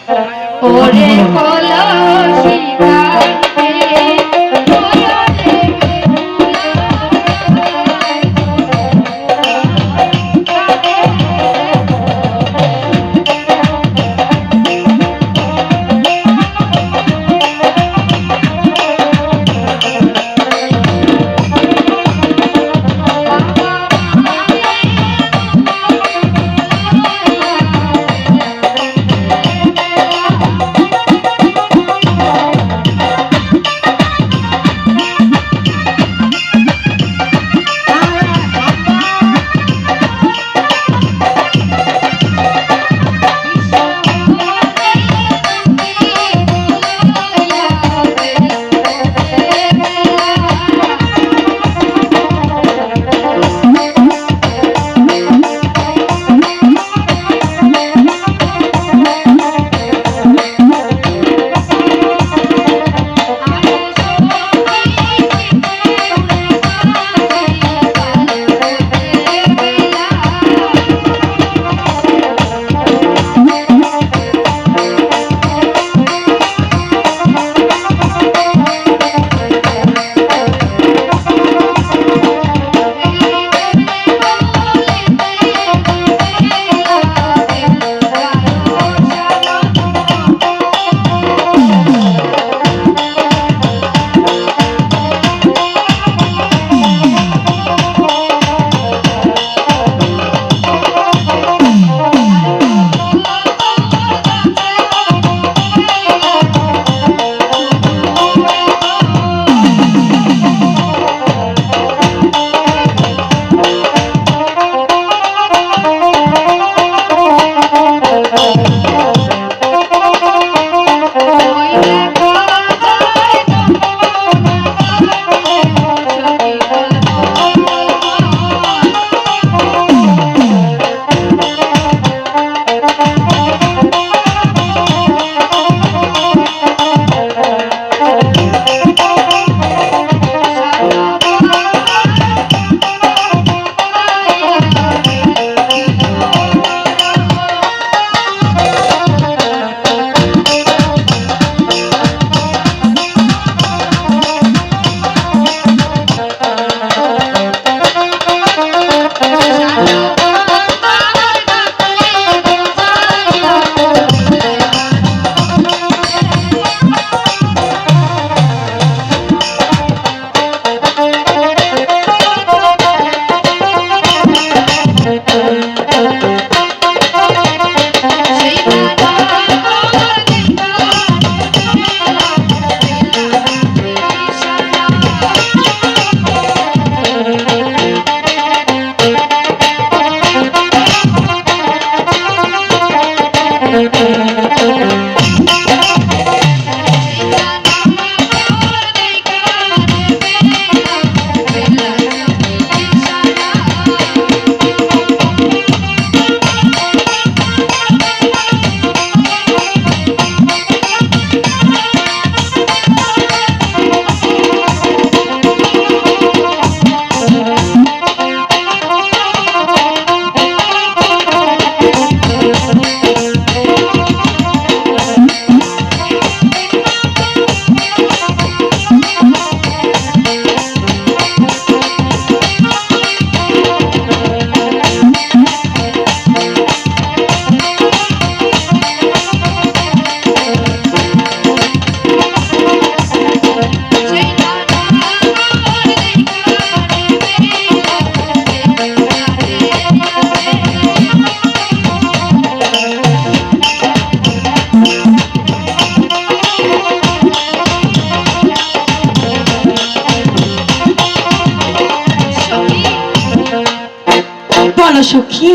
ওরে কলসি কাঁদে বলো সখী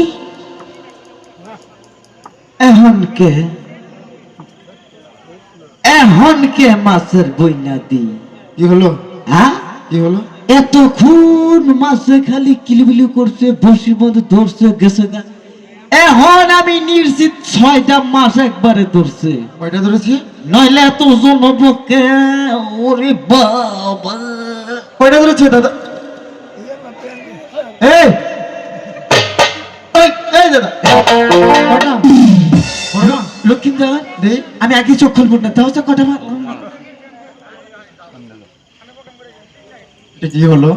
এখন কে মাছের বইনা দি কি হলো? হ্যাঁ কি হলো? এতক্ষণ মাছে খালি কিলিবিলি করছে, বসির মধ্যে ধরছে গেছে গা। এখন আমি নিশ্চিত 6টা মাছ একবারে ধরছে। কয়টা ধরেছি? নইলে এত ওজন হবো কে? ওরে বাবা, কয়টা ধরেছে দাদা? এই এই এই দাদা, কয়টা? কয়টা? লক্ষ্মীন্দর দে আমি আগে চোখ খুলবো না তাও তো কটা মারলাম এটা কি হলো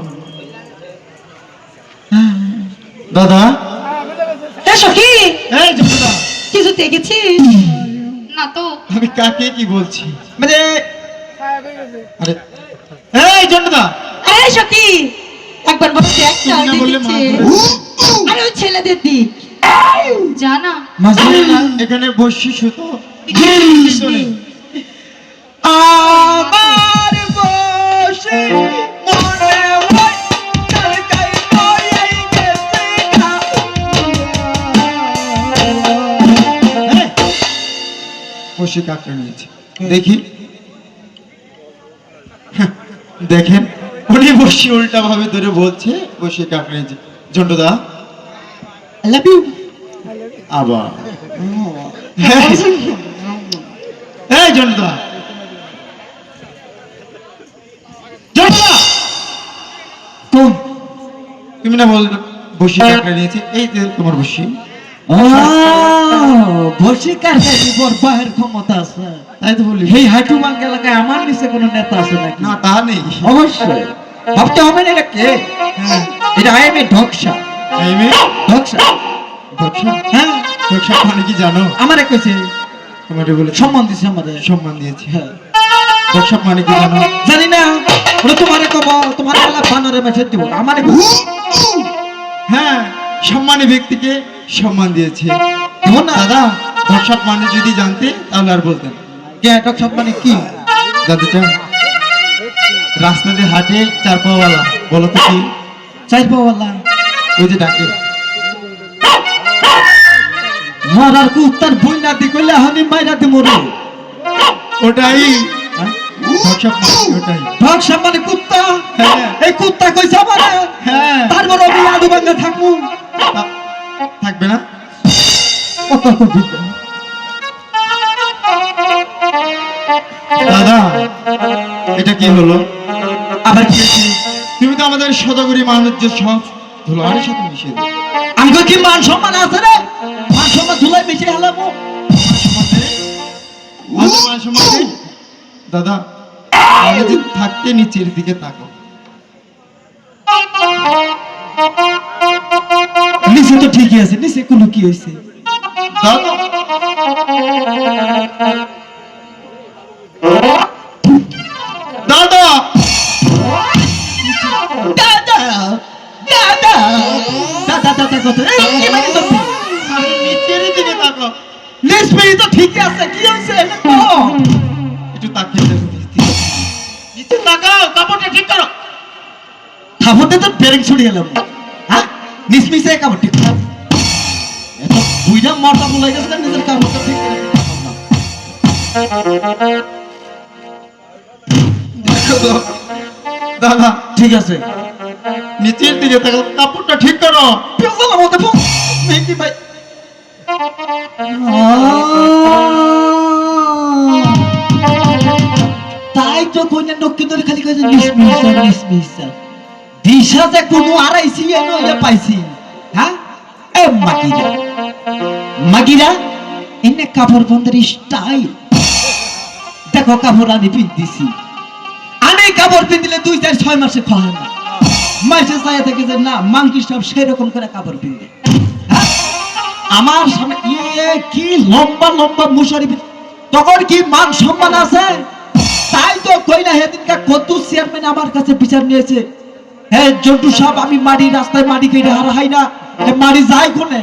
দাদা এ সখী এই জন্টুদা কিছু দেখেছিস? না তো। আমি কাকে কি বলছি মানে আরে এই জন্টুদা আরে সখী একবার বল দেখ তুমি না না বললে দেখেছে মা আরে ওই ছেলেদের দিক জানা মাঝে না এখানে বসছি সুতো আমার বসে মনে হয় কালকাই বয়ে গেছে গা। বসে কাকড়ে নিয়েছে দেখি দেখেন উনি বসে উল্টা ভাবে ধরে বলছে বসে কাকড়ে নিয়েছে জন্টুদা I love you. আবার এই জন্টুদা জন্টুদা কোন তুমি না বল বসে কাকড়ে নিয়েছে এই যে তোমার বসি বসে কার বর বাহের ক্ষমতা আছে তাই তো বলি এই হাঁটু বাঙ্গ এলাকায় আমার নিচে কোনো নেতা আছে নাকি না তা নেই অবশ্যই ভাবতে হবে না এটা কে এটা আই এম এ ঢকসা এই মেয়ে ঢকসা ব্যবসা হ্যাঁ ব্যবসা মানে কি জানো আমারে কইছে তোমাকে বলে সম্মান দিছে আমাদের সম্মান দিয়েছে হ্যাঁ ব্যবসা মানে কি জানো জানি না ওরা তোমারে কব তোমার এলা বানরে মেসেজ দিব আমারে হ্যাঁ সম্মানী ব্যক্তিকে সম্মান দিয়েছে দিব না দাদা ব্যবসা মানে যদি জানতে তাহলে আর বলতেন কে ঢকসা মানে কি জানতে চান রাস্তা দিয়ে হাঁটে চার পাওয়ালা বলো তো কি চাই পাওয়ালা ওই যে ডাকে মারার কুত্তার বই না দি কইলে হানি মাইরা দি মরে ওটাই ব্যবসা মানে ওটাই ঢকসা মানে কুত্তা হ্যাঁ। এই কুত্তা কইছে আমারে হ্যাঁ তারপর আমি আলু বাঙ্গা থাকবো থাকবে না কত কবি দাদা এটা কি হলো আবার কি হয়েছে? তুমি তো আমাদের সদাগরি মানুষের সব ধুলার সাথে মিশিয়ে দাও আমগো কি মান সম্মান আছে রে মান সম্মান ধুলাই মিশে হেলাবো আমাদের মান সম্মান নেই? দাদা কলেজে থাকতে নিচের দিকে তাকাও নিচে তো ঠিকই আছে নিচে কোনো কি হয়েছে দাদা দাদা দাদা দাদা দাদা দাদা কত এই কি মানে তো আরে নিচের দিকে তাকাও নিচে তো ঠিকই আছে কি হয়েছে এটা তো একটু তাকিয়ে দেখো নিচে তাকাও কাপড়টা ঠিক করো খাবতে তো বেরিং ছুড়ি এলাম হ্যাঁ নিচমিসে কাপড় ঠিক করো এত বুইরা মরটা বলে গেছে না নিজের কাপড়টা ঠিক করে দেখো তো দাদা ঠিক আছে নিচের দিকে তাকাও কাপড়টা ঠিক করো পেছালাম ওতে ফোন মেহেদি ভাই তাই তো কইনা নক্কি ধরে খালি কইছে নিসমিসা দিশা যে কোনো আড়াইছি এনে পাইছি হ্যাঁ এ মাগিরা মাগিরা এনে কাপড় বন্ধের স্টাইল দেখো কাপড় আমি পিন্দিছি আমি কাপড় পিন্দিলে 2-4-6 মাসে খয় না মাসে চাইয়া থেকে যে না মাংকি সব সেরকম করে কাপড় পিন্দে হ্যাঁ? আমার সামনে ইয়ে কি লম্বা লম্বা মুশারি তখন কি মান সম্মান আছে তাই তো কই না সেদিনকা কত চেয়ারম্যান আমার কাছে বিচার নিয়েছে হ্যাঁ জন্টু সাহেব আমি মাটি রাস্তায় মাটি কেটে হারাই না মাটি যাই কোনে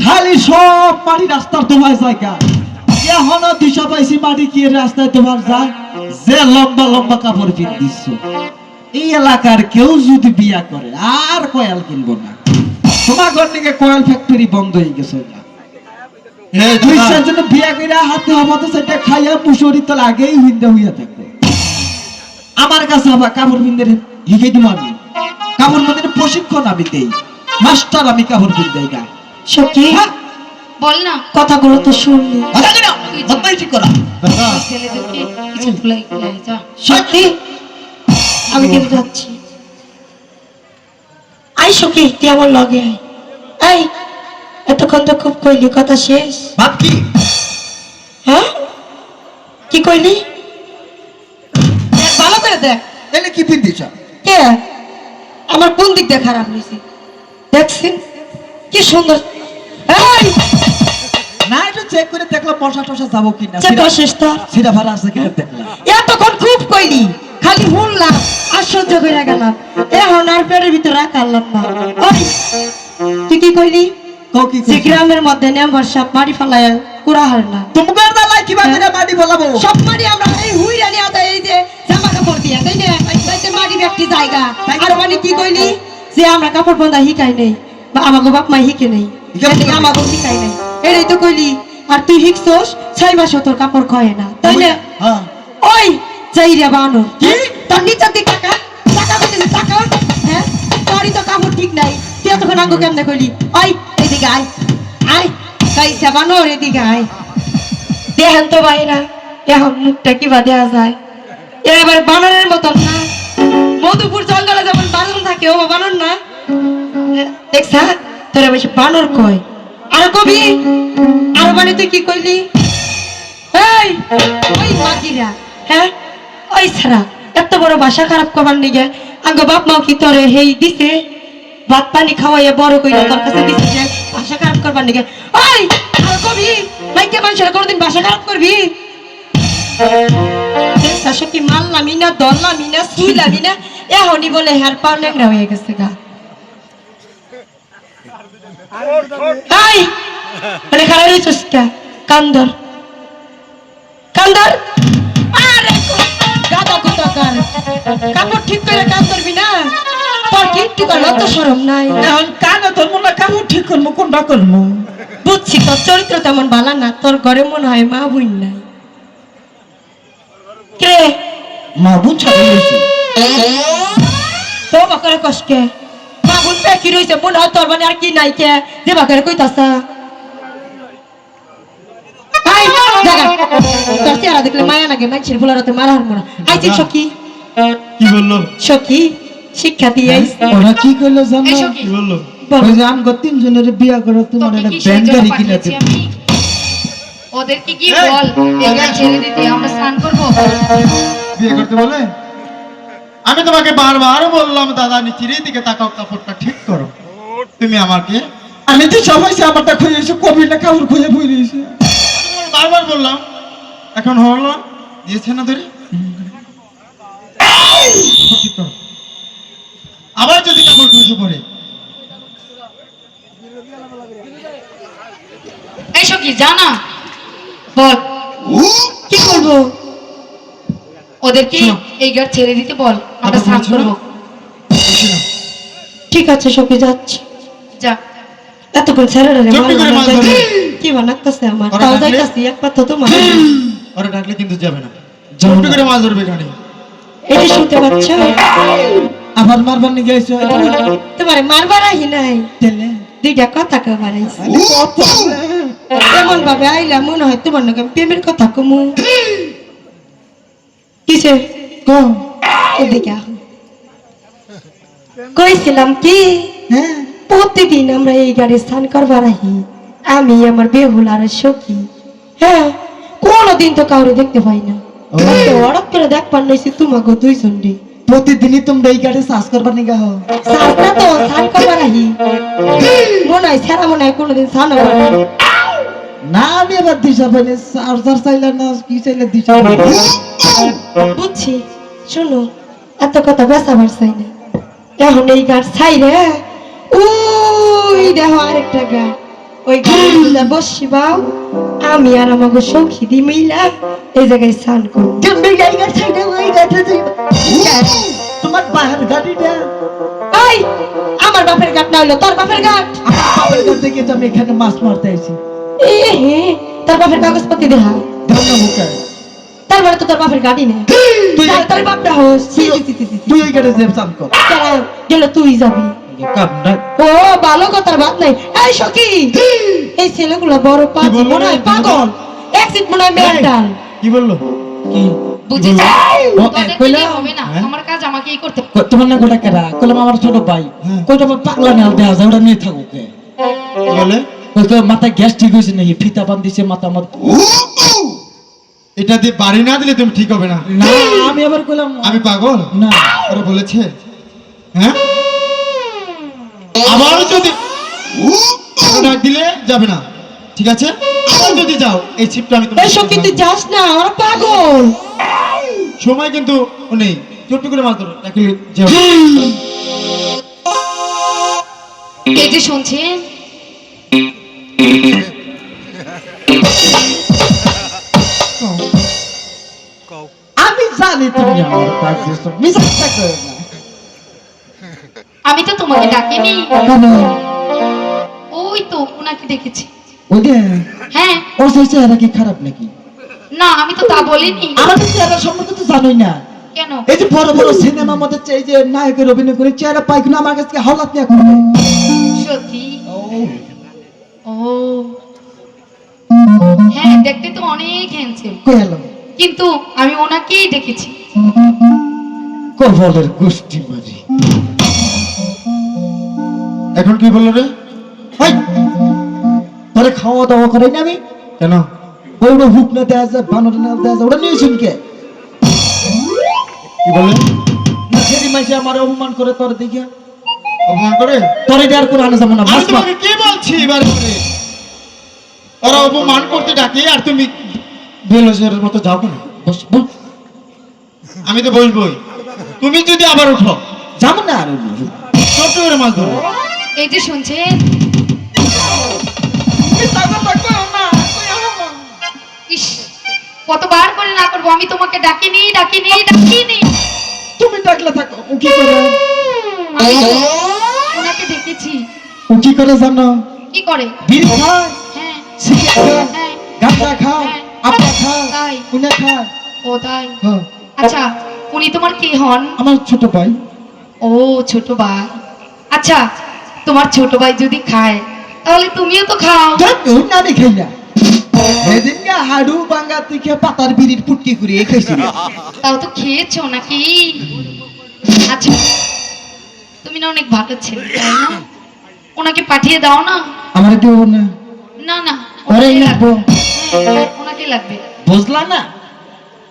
খালি সব মাটি রাস্তার তোমার জায়গা এখনো দিশা পাইছি মাটি কি রাস্তায় তোমার যায় যে লম্বা লম্বা কাপড় পিন্দিস এই এলাকার কেউ যদি বিয়া করে আর কয়াল কিনবো না তোমার ঘর থেকে কয়াল ফ্যাক্টরি বন্ধ হয়ে গেছে দুইটার জন্য বিয়া করে হাতে হবাতে সেটা খাইয়া মুসুরি তো আগেই হিন্দা হইয়া থাকবে আমার কাছে আবার কাপড় বিন্দের হিকে দিব আমি কাপড় বিন্দের প্রশিক্ষণ আমি দেই মাস্টার আমি কাপড় বিন্দাই গা সখী বল না কথাগুলো তো শুনলি বদমাইশি করা দাদা ছেলেদেরকে কিছু ভুলাই ভুলাই যা সত্যি আমি কিন্তু যাচ্ছি আই সখী তুই আমার লগে আয় এই এতক্ষণ তো খুব কইলি কথা শেষ ভাব কি হ্যাঁ কি কইলি দেখ, ভালো করে দেখ এলে কি পিন্দিছ কে আমার কোন দিক দিয়ে খারাপ হয়েছে দেখছেন কি সুন্দর এই না একটু চেক করে দেখলাম মশা টশা যাবো কিনা চেক করছিস তো সিরা ভাড়া আছে কিনা দেখলাম এতক্ষণ খুব কইলি খালি শুনলাম আর সহ্য করে গেলাম এখন আর পেটের ভিতরে রাখালাম না ওই তুই কি কইলি কও কি যে গ্রামের মধ্যে নেমবার সব মারি ফেলায় কুড়া হার না তোমাকে দালাই কিবা করে মাটি বলাবো সব মারি আমরা এই হুইরা নিয়ে আদা এই যে জামা কাপড় দিয়া তাই না তাইতে মারি ব্যক্তি জায়গা আর মানে কি কইলি যে আমরা কাপড় বন্ধা হিকাই নেই বা আমাকে বাপ মা হিকে নেই আমাকে হিকাই নেই এটাই তো কইলি আর তুই হিকছস 6 মাস তোর কাপড় খয়ে না তাই না হ্যাঁ ওই যাইরা বানো কি তোর নিচের দিক টাকা টাকা কইতেছে টাকা হ্যাঁ তোরই তো কাপড় ঠিক নাই তুই তখন আঙ্গু কেমনে কইলি ওই এদিকে আয় আয় কাইসা বানো এদিকে আয় দেখেন তো ভাইরা এখন মুখটা কি বা দেয়া যায় এবার বানরের মতন না মধুপুর জঙ্গলে যেমন বানর থাকে ও বানর না দেখছা তোরা বেশি বানর কয় আর কবি আর মানে তুই কি কইলি এই ওই মাগিরা হ্যাঁ ওই ছাড়া এত বড় ভাষা খারাপ করবার নিগে আঙ্গ বাপ মাও কি তোরে হেই দিছে ভাত পানি খাওয়াইয়া বড় কইরা তোর কাছে দিছে যে ভাষা খারাপ করবার নিগে ওই আর কবি মাইকে মানুষের কোনদিন ভাষা খারাপ করবি দেখছা কি মারলামি না দরলামি না সুইলামি না এখনই বলে হেয়ার পাও ন্যাংরা হয়ে গেছে গা এই মানে খারাপ হয়েছিস কে কান্দর কান্দর আরে গাদা কোথাকার কাপড় ঠিক করে কাজ করবি না তোর কি একটু লজ্জা শরম নাই এখন কানে তোর মনে কাপড় ঠিক করবো কোনটা করবো বুঝছি তোর চরিত্র তেমন ভালো না তোর ঘরে মনে হয় মা বোন নাই কে মা বোন ছাড়া হয়েছে তো বাকারে কষ্টে মা বোন পে কি রইছে মনে হয় তোর মানে আর কি নাই কে যে বাকারে কইতাছা আই জায়গা তোর চেহারা দেখলে মায়া লাগে মানুষের ফুলারতে মারা হার মরা আইছি সখী কি বললো সখী শিক্ষা দিয়ে ওরা কি করলো জানো এসো কি কি বললো ওই যে আমগো তিনজনের বিয়া করো তোমার তোকে একটা কি সেই জন্য ব্যান্ডারি কিনে পাঠিয়েছি আমি ওদেরকে কি বল এগুলা ছেড়ে দিতে আমরা স্নান করবো বিয়ে করতে বলে আমি তোমাকে বারবার বললাম দাদা নিচের দিকে তাকাও কাপড়টা ঠিক করো তুমি আমাকে আমি তো সবাই আমারটা খুঁজেছি কবিটা কাপড় খুঁজে বই দিয়েছে বারবার বললাম এখন হলো দিয়েছে না ধরে ঠিক করো। আবার যদি কাপড় খুঁজে পড়ে এসো কি জানা বল কি করবো ওদেরকে এই ঘর ছেড়ে দিতে বল আমরা আবার স্নান বলছো না? করবো ঠিক আছে সখী যাচ্ছি যা এতক্ষণ ছেড়ে চুপটি করে মাছ ধরবে। কি বানাতেছে আমার ওরা তাও ডাকলে? যাইতাছি এক পাত্র তো মানে ওরা ডাকলে কিন্তু যাবে না চুপটি করে মাছ ধরবে এখানে এটা শুনতে পাচ্ছ আবার মারবার নিয়ে গেছো তোমার মারবার আহি নাই তেলে দুইটা কথা কবার আইছি এমন ভাবে আইলা মনে হয় তোমার নাকি প্রেমের কথা কমু কিসে কম এদিকে আহ কইছিলাম কি হ্যাঁ প্রতিদিন আমরা এই গাড়ি স্নান করবার আহি আমি আমার বেহুল আর সখী হ্যাঁ কোনোদিন তো কাউরে দেখতে পাই না হঠাৎ করে দেখবার নইছি তোমাকে দুইজন রে প্রতিদিনই তোমরা এই গাড়ি চাষ করবার নিয়ে গাও সাজনা তো স্নান করবার আহি মনে হয় সারা মনে হয় কোনোদিন স্নান হবে না। না আমি এবার দিশা পাইনি চার্জার চাইলাম না কি চাইলে দিশা পাইনি বুঝছি শোনো এত কথা বেসাবার চাই না এখন এই গাছ ছাই রে ওই দেখো আরেকটা গা ওই গাছগুলা বসি বাও আমি আর আমাকে সখী দি মিলা এই জায়গায় স্নান করবো তুমি এই গাড়ি ছাইলে ওই গাড়ি তোমার বাহার গাড়িটা এই আমার বাপের গাট না হইলো তোর বাপের গাট আমার বাবার ঘর থেকে তো আমি এখানে মাছ মারতে আইছি এ হে তোর বাপের কাগজপত্র দেখা ধন্য মুখায় তার মানে তো তোর বাপের গাড়ি নেই তুই তোর বাপটা হোস তুই এই গাড়ি যে চান কর গেল তুই যাবি কামটা ও ভালো কথার বাদ নাই এই সখী এই ছেলেগুলো বড় পাগল বললো মনে হয় রে? পাগল এক্সিট মনে হয় মেন্টাল কি বললো কি বুঝেছি ও, তোদেরকে কইলা? দিয়ে হবে না হ্যাঁ? আমার কাজ আমাকেই করতে হবে। তোমার না গোটা কেরা কইলাম আমার ছোট ভাই হ্যাঁ। কইটা পাগলা নেল দেয়া যায় ওটা নিয়ে থাকুক কি বলে কইতো মাথা গ্যাস ঠিক হইছে নাকি ফিতা বান্ধিছে মাথা মত এটা দিয়ে বাড়ি না দিলে তুমি ঠিক হবে না। না আমি আবার কইলাম আমি পাগল না ওরা বলেছে, হ্যাঁ আবার যদি ডাক দিলে যাবে না, ঠিক আছে? আবার যদি যাও এই ছিপটা আমি তোমাকে এসব কিন্তু যাস না, ওরা পাগল। সময় কিন্তু নেই, ছোট্ট করে মাছ ধরো ডাকলে যাও। এই যে শুনছেন, আমি জানি তুমি আমার ডাক দিছো, মিথ্যা কইও না। আমি তো তোমাকে ডাকিনি। কেন? ওই তো ওনাকে দেখেছি। ওই যে হ্যাঁ, ওর সেই চেহারা কি খারাপ নাকি? না আমি তো তা বলিনি। আমাদের চেহারা সম্পর্কে তো জানোই না। কেন? এই যে বড় বড় সিনেমা মধ্যে এই যে নায়কের অভিনয় করে চেহারা পাই কিনা আমার কাছে হাওলাত নিয়ে করে। সত্যি? ও হ্যাঁ, দেখতে তো অনেক হ্যান্ডসাম, কই হলো কিন্তু আমি ওনাকেই দেখেছি। কবলের গোষ্ঠী মারি। এখন কি বললো রে? হাই তোরে খাওয়া দাওয়া করাই না আমি? কেন? ওইটা হুক না দেয়া যায়, বানর না দেয়া যায়, ওটা নিয়েছেন কে? কি বলে? না সেরি মাইসে আমার অপমান করে তোর দেখে অপমান করে? তোরে দেওয়ার কোনো আনে যাবো না। আমি তোমাকে কি বলছি এবার করে? ওরা অপমান করতে ডাকে আর তুমি বেলসের মতো যাও কেন? বস বস আমি তো বলবোই, তুমি যদি আবার উঠো যাবো না আর ছোট্ট করে মাছ ধরো। এই যে শুনছেন, ইস কতবার করে না করবো, আমি তোমাকে ডাকিনি ডাকিনি ডাকিনি। তুমি ডাকলে থাকো। ও কি করে? আমি ওনাকে দেখেছি। ও কি করে জানো? কি করে? বিড়ি খায়, হ্যাঁ সিগারেট খায়, হ্যাঁ, গাঁজা খায়, হ্যাঁ। আপা খায়, তাই? উনি খায়। ও তাই? হ্যাঁ, আচ্ছা, উনি তোমার কে হন? আমার ছোট ভাই। ও ছোট ভাই। আচ্ছা, তোমার ছোট ভাই যদি খায় তাহলে তুমিও তো খাও। জানো না আমি খাই না। সেদিন গা হাড়ু ভাঙা থেকে পাতার বিড়ির পুটকি করে খাইছি। তাও তো খেয়েছো নাকি? আচ্ছা, তুমি না অনেক ভালো ছেলে, তাই না? ওনাকে পাঠিয়ে দাও না। আমার দেব না। না না, ওরে ওনাকে লাগবো। হ্যাঁ, ওনাকে লাগবে। বুঝলা না?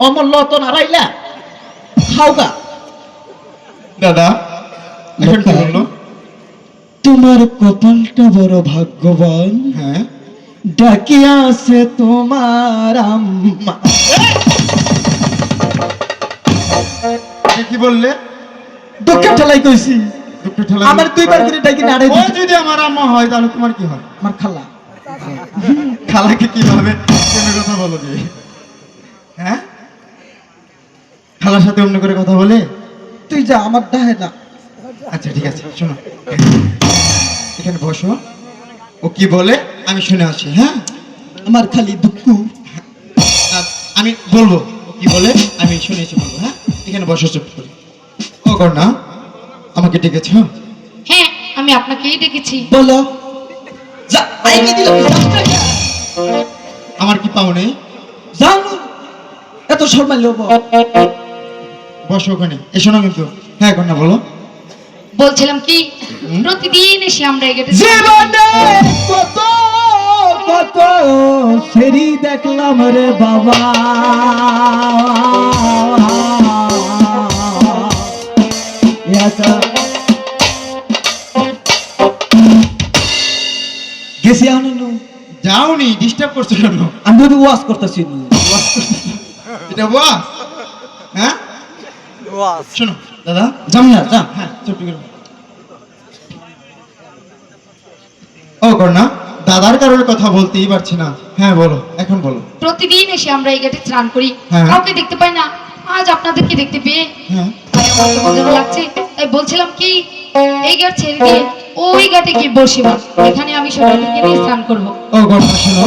অমর লতন হারাইলা খাওগা। দাদা এখন কি বললো? তোমার কপালটা বড় ভাগ্যবান, হ্যাঁ ডাকিয়া আছে তোমার আম্মা। এটা কি বললে? দুঃখের ঠেলাই কইছি। দুঃখ ঠেলা আমার দুইবার করে ডাকি নাড়াই ও দিছে। যদি আমার আম্মা হয় তাহলে তোমার কি হয়? আমার খালা। খালাকে কিভাবে কোনো কথা বলো যে? হ্যাঁ খালার সাথে অন্য করে কথা বলে? তুই যা, আমার দাহে না। আচ্ছা ঠিক আছে, শোনো এখানে বসো, ও কি বলে আমি শুনে আসি। হ্যাঁ আমার খালি দুঃখ। আর আমি বলবো ও কি বলে, আমি শুনে এসে বলবো। হ্যাঁ এখানে বসো চুপ করে। ও কর্ণা, আমাকে ডেকেছ? হ্যাঁ, আমি আপনাকেই ডেকেছি। বলো। যা আইকে দিল আমার কি পাও নেই? জানো এত শর্মাইল বসো ওখানে, এসো না কিন্তু। হ্যাঁ কন্যা বলো। বলছিলাম কি, প্রতিদিন এসে আমরা এগেতে জীবনে কত কত সেরি দেখলাম রে বাবা, গেছি আনন্দ। যাওনি, ডিস্টার্ব করছো কেন? আমি ওয়াজ করতেছি। এটা ওয়াজ? হ্যাঁ শোনো দাদা, যাম না যা। হ্যাঁ ছোট্ট করে। ও কর্ণা, দাদার কারণে কথা বলতেই পারছি না। হ্যাঁ বলো, এখন বলো। প্রতিদিন এসে আমরা এই গেটে স্নান করি, হ্যাঁ। কাউকে দেখতে পাই না। আজ আপনাদেরকে দেখতে পেয়ে হ্যাঁ আমার তো মজাও লাগছে। তাই বলছিলাম কি, এই গেট ছেড়ে দিয়ে ওই ঘাটে গিয়ে বসিবা, এখানে আমি সবাইকে নিয়ে স্নান করবো। ও কর্ণা শোনো,